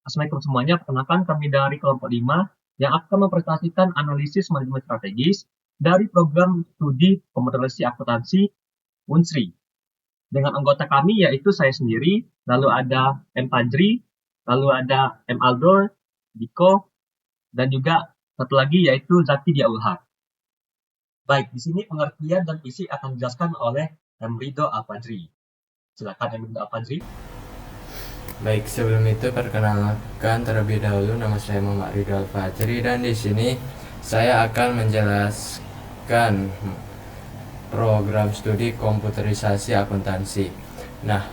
Assalamualaikum semuanya, perkenalkan kami dari kelompok 5 yang akan mempresentasikan analisis manajemen strategis dari program studi kompetensi akuntansi Unsri. Dengan anggota kami yaitu saya sendiri, lalu ada M. Fajri, lalu ada M. Aldor, Diko, dan juga satu lagi yaitu Zaki Diaulhaq. Baik, di sini pengertian dan isi akan dijelaskan oleh M. Ridho Al-Fajri. Silakan M. Ridho Al-Fajri. Baik, sebelum itu perkenalkan terlebih dahulu, nama saya Muhammad Ridho Al-Fajri dan di sini saya akan menjelaskan program studi komputerisasi akuntansi. Nah,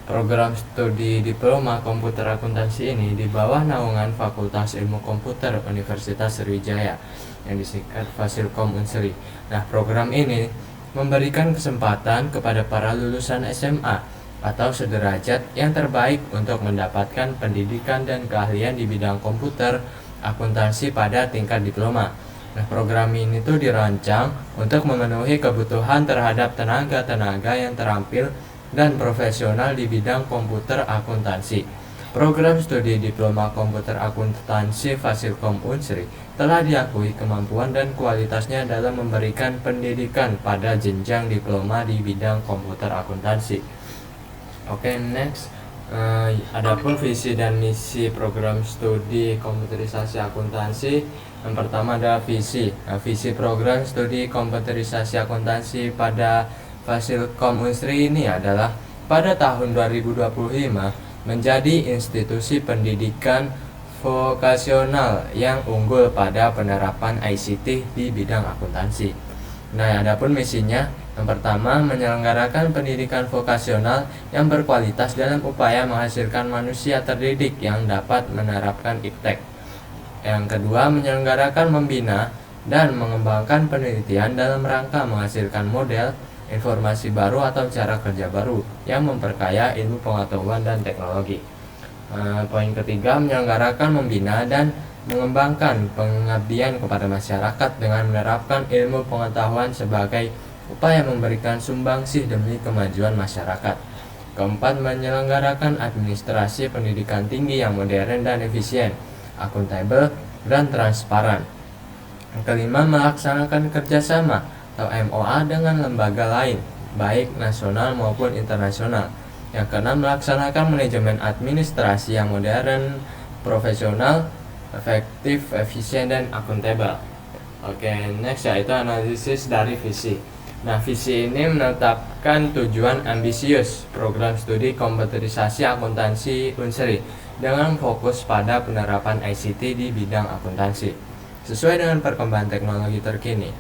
program studi diploma komputer akuntansi ini di bawah naungan Fakultas Ilmu Komputer Universitas Sriwijaya yang disingkat Fasilkom Unsri. Nah, program ini memberikan kesempatan kepada para lulusan SMA atau sederajat yang terbaik untuk mendapatkan pendidikan dan keahlian di bidang komputer akuntansi pada tingkat diploma. Nah, program ini tuh dirancang untuk memenuhi kebutuhan terhadap tenaga-tenaga yang terampil dan profesional di bidang komputer akuntansi. Program studi diploma komputer akuntansi Fasilkom Unsri telah diakui kemampuan dan kualitasnya dalam memberikan pendidikan pada jenjang diploma di bidang komputer akuntansi. Oke, next. Adapun visi dan misi program studi komputerisasi akuntansi, yang pertama ada visi. Visi program studi komputerisasi akuntansi pada Fasilkom Unsri ini adalah pada tahun 2025 menjadi institusi pendidikan vokasional yang unggul pada penerapan ICT di bidang akuntansi. Nah, adapun misinya, yang pertama menyelenggarakan pendidikan vokasional yang berkualitas dalam upaya menghasilkan manusia terdidik yang dapat menerapkan iptek. Yang kedua, menyelenggarakan membina dan mengembangkan penelitian dalam rangka menghasilkan model, informasi baru atau cara kerja baru yang memperkaya ilmu pengetahuan dan teknologi. Poin ketiga, menyelenggarakan membina dan mengembangkan pengabdian kepada masyarakat dengan menerapkan ilmu pengetahuan sebagai upaya memberikan sumbangsih demi kemajuan masyarakat. Keempat, menyelenggarakan administrasi pendidikan tinggi yang modern dan efisien, akuntabel, dan transparan. Yang kelima, melaksanakan kerjasama atau MOA dengan lembaga lain, baik nasional maupun internasional. Yang keenam, melaksanakan manajemen administrasi yang modern, profesional, efektif, efisien, dan akuntabel. Oke, next yaitu analisis dari visi. Nah, visi ini menetapkan tujuan ambisius program studi komputerisasi akuntansi Unsri dengan fokus pada penerapan ICT di bidang akuntansi sesuai dengan perkembangan teknologi terkini.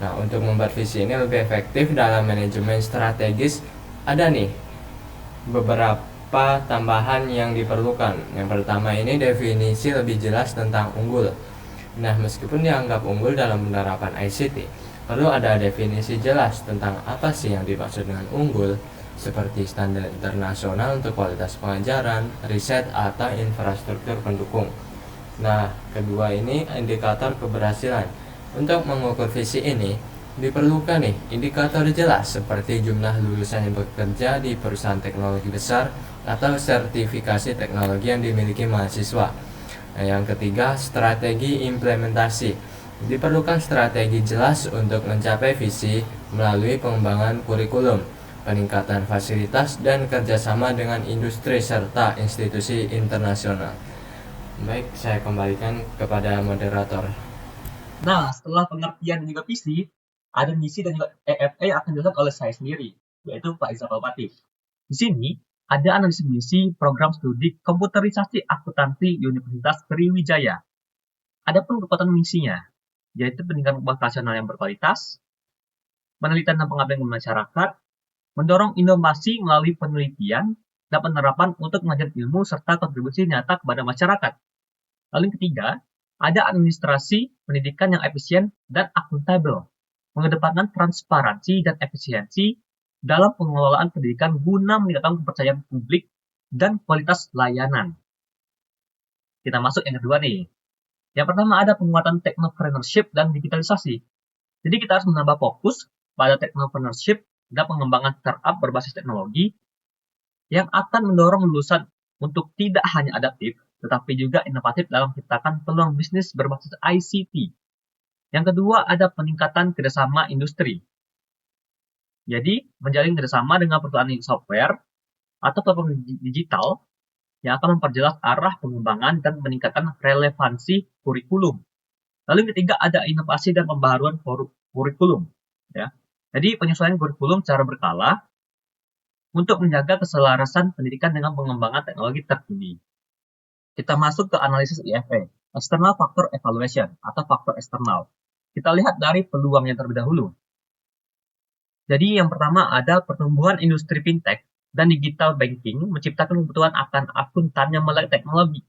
Nah, untuk membuat visi ini lebih efektif dalam manajemen strategis, ada nih beberapa tambahan yang diperlukan. Yang pertama ini definisi lebih jelas tentang unggul. Nah, meskipun dianggap unggul dalam penerapan ICT, perlu ada definisi jelas tentang apa sih yang dimaksud dengan unggul, seperti standar internasional untuk kualitas pengajaran, riset, atau infrastruktur pendukung. Nah, kedua ini indikator keberhasilan. Untuk mengukur visi ini, diperlukan nih indikator jelas seperti jumlah lulusan yang bekerja di perusahaan teknologi besar atau sertifikasi teknologi yang dimiliki mahasiswa. Nah, yang ketiga, strategi implementasi. Diperlukan strategi jelas untuk mencapai visi melalui pengembangan kurikulum, peningkatan fasilitas, dan kerjasama dengan industri serta institusi internasional. Baik, saya kembalikan kepada moderator. Nah, setelah pengertian dan juga visi, ada misi dan juga EFA yang akan dijelaskan oleh saya sendiri, yaitu Pak Izafal Latif. Di sini, ada analisis misi program studi komputerisasi akuntansi Universitas Sriwijaya. Adapun kekuatan misinya, yaitu pendidikan vokasional yang berkualitas, penelitian dan pengabdian masyarakat, mendorong inovasi melalui penelitian dan penerapan untuk mengajar ilmu serta kontribusi nyata kepada masyarakat. Lalu yang ketiga, ada administrasi pendidikan yang efisien dan akuntabel, mengedepankan transparansi dan efisiensi dalam pengelolaan pendidikan guna meningkatkan kepercayaan publik dan kualitas layanan. Kita masuk yang kedua nih. Yang pertama ada penguatan technopreneurship dan digitalisasi. Jadi kita harus menambah fokus pada technopreneurship dan pengembangan startup berbasis teknologi yang akan mendorong lulusan untuk tidak hanya adaptif, tetapi juga inovatif dalam menciptakan peluang bisnis berbasis ICT. Yang kedua, ada peningkatan kerjasama industri. Jadi, menjalin kerjasama dengan perusahaan software atau platform digital yang akan memperjelas arah pengembangan dan meningkatkan relevansi kurikulum. Lalu yang ketiga, ada inovasi dan pembaharuan kurikulum. Ya. Jadi, penyesuaian kurikulum secara berkala untuk menjaga keselarasan pendidikan dengan pengembangan teknologi terkini. Kita masuk ke analisis IFE, External Factor Evaluation atau faktor eksternal. Kita lihat dari peluangnya terlebih dahulu. Jadi yang pertama ada pertumbuhan industri fintech dan digital banking menciptakan kebutuhan akan akuntan yang melek teknologi.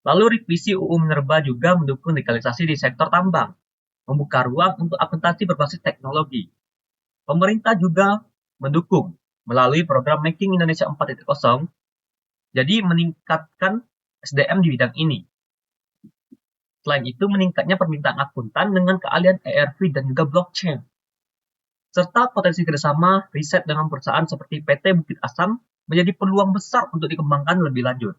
Lalu revisi UU Minerba juga mendukung digitalisasi di sektor tambang, membuka ruang untuk akuntansi berbasis teknologi. Pemerintah juga mendukung melalui program Making Indonesia 4.0, jadi meningkatkan SDM di bidang ini. Selain itu, meningkatnya permintaan akuntan dengan keahlian ERP dan juga blockchain. Serta potensi kerjasama riset dengan perusahaan seperti PT Bukit Asam menjadi peluang besar untuk dikembangkan lebih lanjut.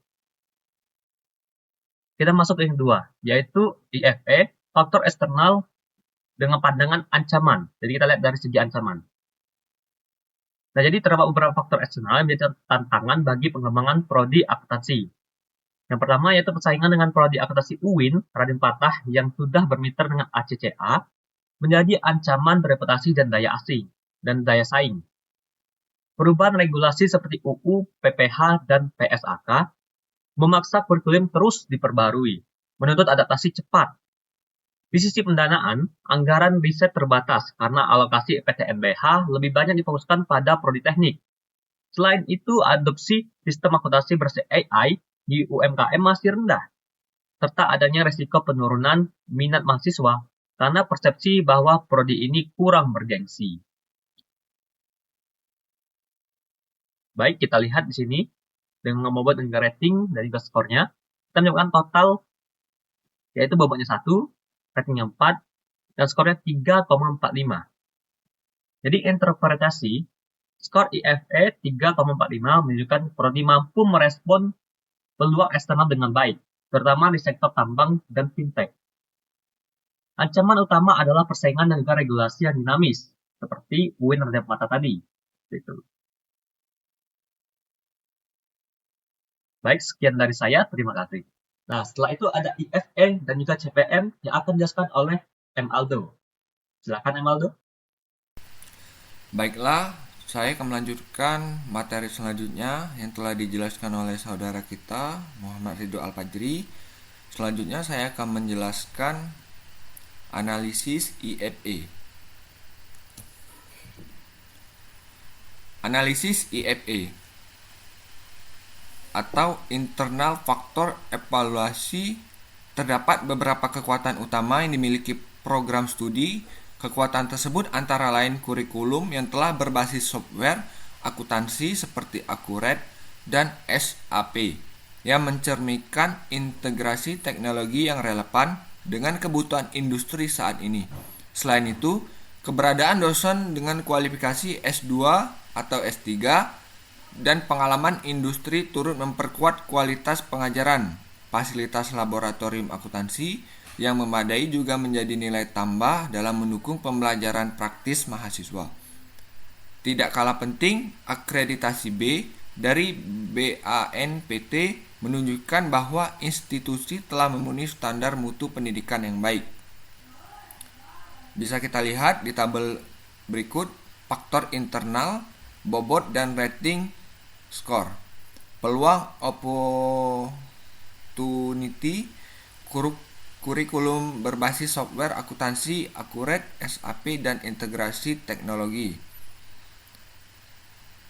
Kita masuk ke yang kedua, yaitu IFE, faktor eksternal dengan pandangan ancaman. Jadi kita lihat dari segi ancaman. Nah, jadi terdapat beberapa faktor eksternal yang menjadi tantangan bagi pengembangan prodi akuntansi. Yang pertama yaitu persaingan dengan prodi akuntansi UIN, Raden Patah yang sudah bermitra dengan ACCA, menjadi ancaman reputasi dan daya saing. Perubahan regulasi seperti UU, PPH, dan PSAK memaksa kurikulum terus diperbarui, menuntut adaptasi cepat. Di sisi pendanaan, anggaran riset terbatas karena alokasi PTNBH lebih banyak difokuskan pada prodi teknik. Selain itu, adopsi sistem akuntansi berbasis AI di UMKM masih rendah, serta adanya resiko penurunan minat mahasiswa karena persepsi bahwa prodi ini kurang bergengsi. Baik, kita lihat di sini dengan membuat rating dan juga skornya. Kita menyebutkan total, yaitu bobotnya 1, ratingnya 4, dan skornya 3,45. Jadi interpretasi, skor IFE 3,45 menunjukkan prodi mampu merespon peluang eksternal dengan baik, terutama di sektor tambang dan fintech. Ancaman utama adalah persaingan dan juga regulasi yang dinamis, seperti UIN Raden Patah tadi. Baik, sekian dari saya. Terima kasih. Nah, setelah itu ada IFE dan juga CPM yang akan dijelaskan oleh M. Aldo. Silakan M. Aldo. Baiklah, saya akan melanjutkan materi selanjutnya yang telah dijelaskan oleh saudara kita, Muhammad Ridho Al-Fajri. Selanjutnya saya akan menjelaskan analisis IFE. Analisis IFE atau Internal Factor Evaluasi, terdapat beberapa kekuatan utama yang dimiliki program studi. Kekuatan tersebut antara lain kurikulum yang telah berbasis software akuntansi seperti Accurate dan SAP yang mencerminkan integrasi teknologi yang relevan dengan kebutuhan industri saat ini. Selain itu, keberadaan dosen dengan kualifikasi S2 atau S3 dan pengalaman industri turut memperkuat kualitas pengajaran. Fasilitas laboratorium akuntansi yang memadai juga menjadi nilai tambah dalam mendukung pembelajaran praktis mahasiswa. Tidak kalah penting, akreditasi B dari BANPT menunjukkan bahwa institusi telah memenuhi standar mutu pendidikan yang baik. Bisa kita lihat di tabel berikut faktor internal, bobot dan rating skor. Peluang opportunity kurikulum berbasis software akuntansi, Accurate, SAP, dan integrasi teknologi.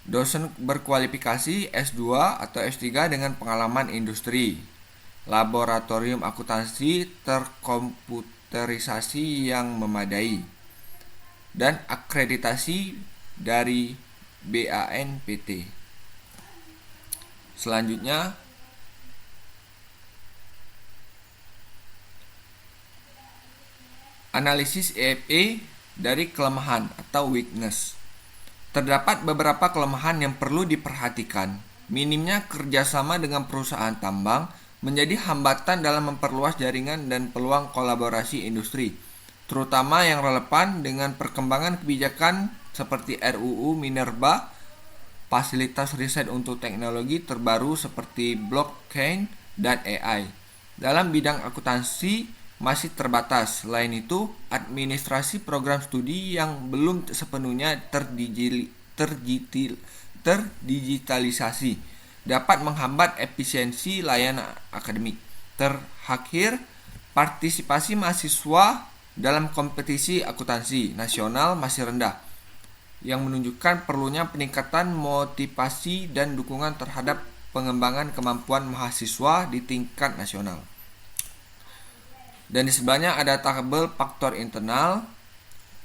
Dosen berkualifikasi S2 atau S3 dengan pengalaman industri. Laboratorium akuntansi terkomputerisasi yang memadai. Dan akreditasi dari BANPT. Selanjutnya, analisis IFE dari kelemahan atau weakness. Terdapat beberapa kelemahan yang perlu diperhatikan. Minimnya kerjasama dengan perusahaan tambang menjadi hambatan dalam memperluas jaringan dan peluang kolaborasi industri, terutama yang relevan dengan perkembangan kebijakan seperti RUU Minerba, fasilitas riset untuk teknologi terbaru seperti blockchain dan AI. Dalam bidang akuntansi masih terbatas. Selain itu, administrasi program studi yang belum sepenuhnya terdigitalisasi dapat menghambat efisiensi layanan akademik. Terakhir, partisipasi mahasiswa dalam kompetisi akuntansi nasional masih rendah, yang menunjukkan perlunya peningkatan motivasi dan dukungan terhadap pengembangan kemampuan mahasiswa di tingkat nasional. Dan di sebelahnya ada tabel faktor internal,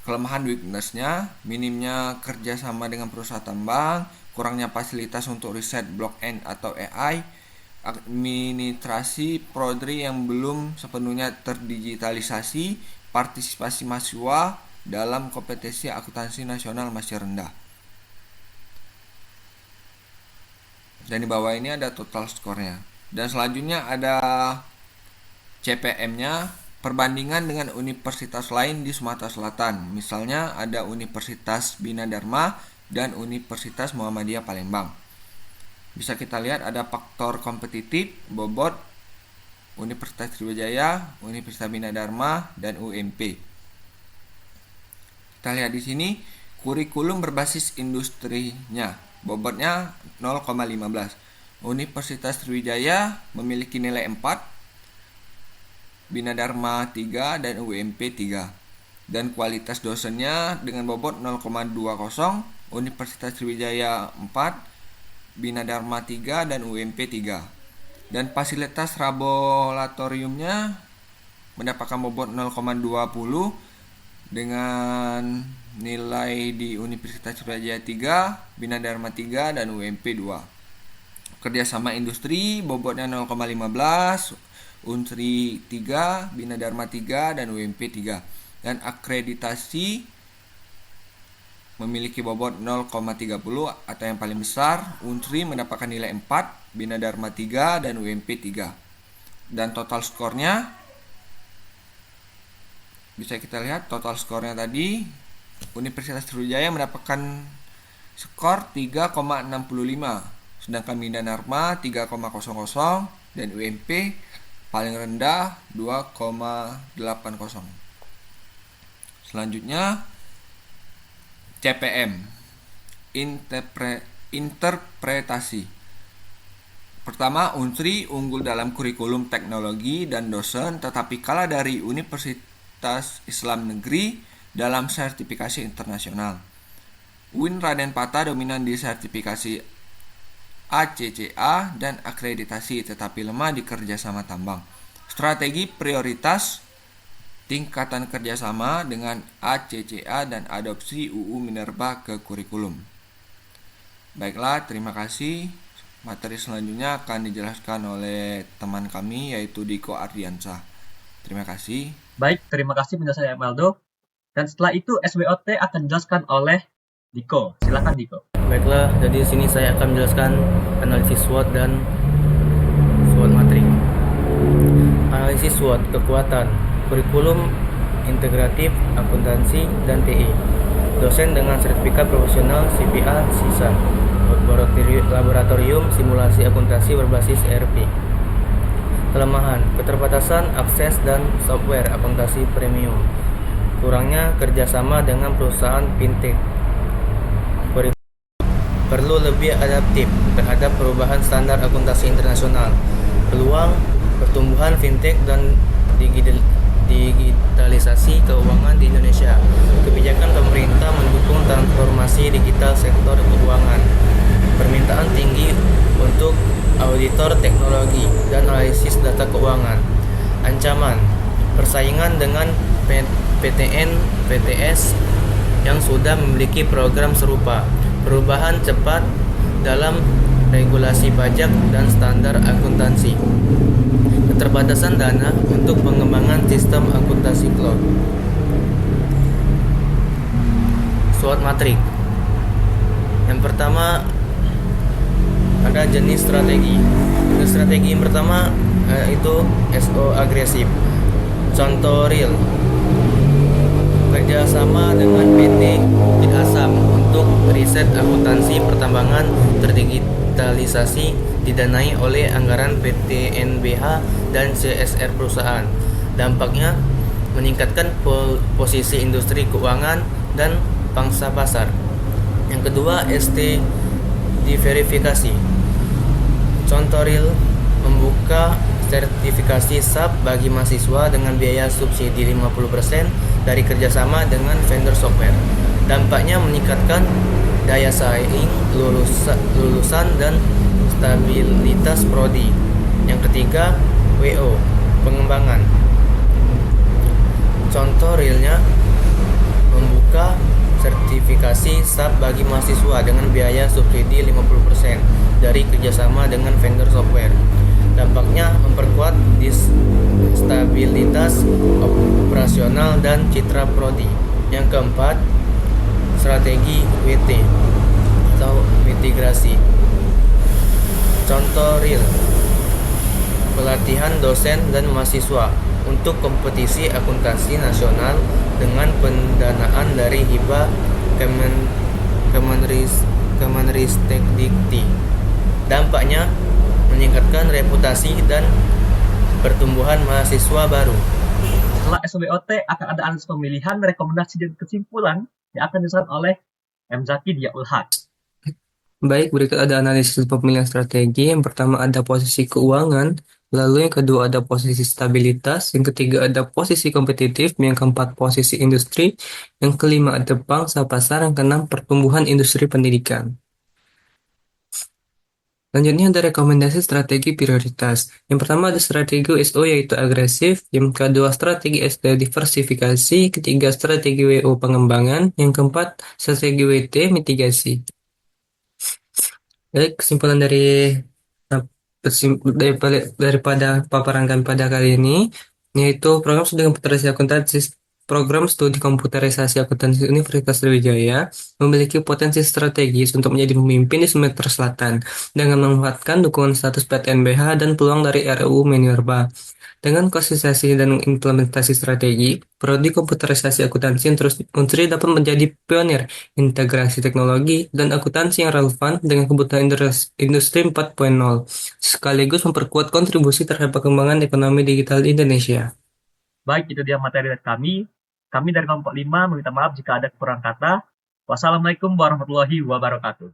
kelemahan weakness-nya, minimnya kerjasama dengan perusahaan tambang, kurangnya fasilitas untuk riset blockchain atau AI, administrasi prodri yang belum sepenuhnya terdigitalisasi, partisipasi mahasiswa dalam kompetisi akuntansi nasional masih rendah. Dan di bawah ini ada total skornya. Dan selanjutnya ada CPM-nya, perbandingan dengan universitas lain di Sumatera Selatan. Misalnya ada Universitas Bina Dharma dan Universitas Muhammadiyah Palembang. Bisa kita lihat ada faktor kompetitif, bobot, Universitas Sriwijaya, Universitas Bina Dharma, dan UMP. Kita lihat di sini kurikulum berbasis industrinya, bobotnya 0,15. Universitas Sriwijaya memiliki nilai 4, Bina Dharma 3 dan UMP 3. Dan kualitas dosennya dengan bobot 0,20, Universitas Sriwijaya 4, Bina Dharma 3 dan UMP 3. Dan fasilitas laboratoriumnya mendapatkan bobot 0,20 dengan nilai di Universitas Sriwijaya 3, Bina Dharma 3 dan UMP 2. Kerjasama industri bobotnya 0,15, Unsri 3, Bina Dharma 3 dan UMP 3. Dan akreditasi memiliki bobot 0,30 atau yang paling besar. Unsri mendapatkan nilai 4, Bina Dharma 3 dan UMP 3. Dan total skornya bisa kita lihat, total skornya tadi Universitas Sriwijaya mendapatkan skor 3,65, sedangkan Bina Dharma 3,00 dan UMP paling rendah 2,80. Selanjutnya CPM, interpretasi. Pertama, Unsri unggul dalam kurikulum teknologi dan dosen, tetapi kalah dari Universitas Islam Negeri dalam sertifikasi internasional. UIN Raden Patah dominan di sertifikasi ACCA dan akreditasi, tetapi lemah di kerjasama tambang. Strategi prioritas tingkatan kerjasama dengan ACCA dan adopsi UU Minerba ke kurikulum. Baiklah, terima kasih. Materi selanjutnya akan dijelaskan oleh teman kami yaitu Diko Ardiansyah. Terima kasih. Baik, terima kasih penjelasan Emaldo. Dan setelah itu SWOT akan dijelaskan oleh Diko. Silakan Diko. Baiklah, jadi di sini saya akan menjelaskan analisis SWOT dan SWOT matrik. Analisis SWOT, kekuatan, kurikulum integratif, akuntansi, dan TI. Dosen dengan sertifikat profesional CPA SISA. Laboratorium simulasi akuntansi berbasis ERP. Kelemahan, keterbatasan akses dan software akuntansi premium. Kurangnya kerjasama dengan perusahaan fintech. Perlu lebih adaptif terhadap perubahan standar akuntansi internasional. Peluang pertumbuhan fintech dan digitalisasi keuangan di Indonesia. Kebijakan pemerintah mendukung transformasi digital sektor keuangan. Permintaan tinggi untuk auditor teknologi dan analisis data keuangan. Ancaman persaingan dengan PTN, PTS yang sudah memiliki program serupa. Perubahan cepat dalam regulasi pajak dan standar akuntansi. Keterbatasan dana untuk pengembangan sistem akuntansi cloud. SWOT matrik. Yang pertama ada jenis strategi. Jenis strategi yang pertama itu SO agresif. Contoh real, kerjasama dengan PT Bukit Asam untuk riset akuntansi pertambangan terdigitalisasi didanai oleh anggaran PT NBH dan CSR perusahaan. Dampaknya meningkatkan posisi industri keuangan dan pangsa pasar. Yang kedua, ST diverifikasi. Contoh real, membuka sertifikasi SAP bagi mahasiswa dengan biaya subsidi 50% dari kerjasama dengan vendor software. Dampaknya meningkatkan daya saing lulusan dan stabilitas prodi. Yang ketiga, WO, pengembangan. Contoh realnya, membuka sertifikasi SAP bagi mahasiswa dengan biaya subsidi 50% dari kerjasama dengan vendor software. Dampaknya memperkuat stabilitas operasional dan citra prodi. Yang keempat, strategi WT atau mitigasi. Contoh real, pelatihan dosen dan mahasiswa untuk kompetisi akuntansi nasional dengan pendanaan dari hibah Kemenristekdikti. Dampaknya meningkatkan reputasi dan pertumbuhan mahasiswa baru. Setelah SBOT akan ada analisis pemilihan, rekomendasi dan kesimpulan yang akan disampaikan oleh M. Zaki Diaul Haq. Baik, berikut ada analisis pemilihan strategi. Yang pertama ada posisi keuangan, lalu yang kedua ada posisi stabilitas, yang ketiga ada posisi kompetitif, yang keempat posisi industri, yang kelima ada pangsa pasar, yang keenam pertumbuhan industri pendidikan. Selanjutnya ada rekomendasi strategi prioritas. Yang pertama ada strategi SO yaitu agresif, yang kedua strategi ST diversifikasi, ketiga strategi WO pengembangan, yang keempat strategi WT mitigasi. Jadi kesimpulan daripada paparan kami pada kali ini, yaitu program studi komputerisasi akuntansi Universitas Sriwijaya memiliki potensi strategis untuk menjadi pemimpin di Sumatera Selatan dengan memanfaatkan dukungan status PTNBH dan peluang dari RUU Minerba. Dengan konsistensi dan implementasi strategi, prodi komputerisasi akuntansi Unsri dapat menjadi pionir integrasi teknologi dan akuntansi yang relevan dengan kebutuhan industri 4.0, sekaligus memperkuat kontribusi terhadap perkembangan ekonomi digital di Indonesia. Baik, itu dia materi dari kami. Kami dari kelompok 5 meminta maaf jika ada kekurangan kata. Wassalamualaikum warahmatullahi wabarakatuh.